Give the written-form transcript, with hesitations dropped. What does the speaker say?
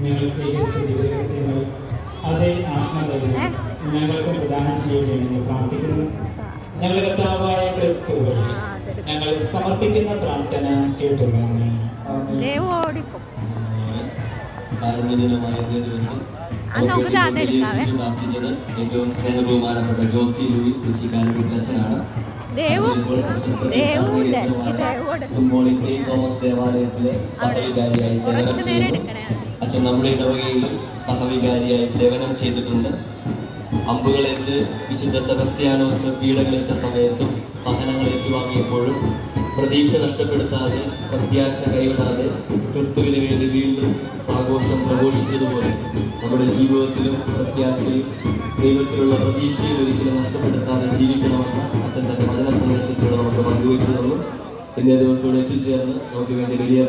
ഞങ്ങൾ സ്വീകരിച്ച ദിവസങ്ങൾ അതേ ആത്മധൈര്യം ഞങ്ങൾക്ക് പ്രദാനം ചെയ്യുമെന്ന് പ്രാർത്ഥിക്കുന്നു. ഞങ്ങളുടെ കർത്താവായ ക്രിസ്തുവിൽ ഞങ്ങൾ സമർപ്പിക്കുന്ന പ്രാർത്ഥന കേട്ടുകൊള്ളണമേ. ഏറ്റവും സ്നേഹബഹുമാനപ്പെട്ട ജോസി ലൂയിസ് കുച്ചിക്കാനച്ചനാണ്. തുമ്പോളി സെയിന്റ് തോമസ് ദേവാലയത്തിലെ സഹവികാരിയായി സേവനം ചെയ്യുന്നു. അച്ഛൻ നമ്മുടെ ഇടവകയിലും സഹവികാരിയായി സേവനം ചെയ്തിട്ടുണ്ട്. അമ്പുകളേറ്റ് വിശുദ്ധ സെബസ്ത്യാനോസ് പീഡകളേറ്റ സമയത്തും സഹനങ്ങൾ ഏറ്റുവാങ്ങിയപ്പോഴും പ്രതീക്ഷ നഷ്ടപ്പെടുത്താതെ പ്രത്യാശ കൈവിടാതെ ക്രിസ്തുവിന് വേണ്ടി വീണ്ടും സാഘോഷം പ്രഘോഷിച്ചതുപോലെ നമ്മുടെ ജീവിതത്തിലും പ്രത്യാശയും ദൈവത്തിലുള്ള പ്രതീക്ഷയിൽ ഒരിക്കലും നഷ്ടപ്പെടുത്താതെ ജീവിക്കണമെന്ന് അച്ഛൻ തന്റെ വചന സന്ദേശത്തിലൂടെ നമുക്ക് പങ്കുവയ്ച്ചു തന്നു. ഇന്നേ ദിവസം ഇവിടെ എത്തിച്ചേർന്ന് നമുക്ക് വേണ്ടി വലിയ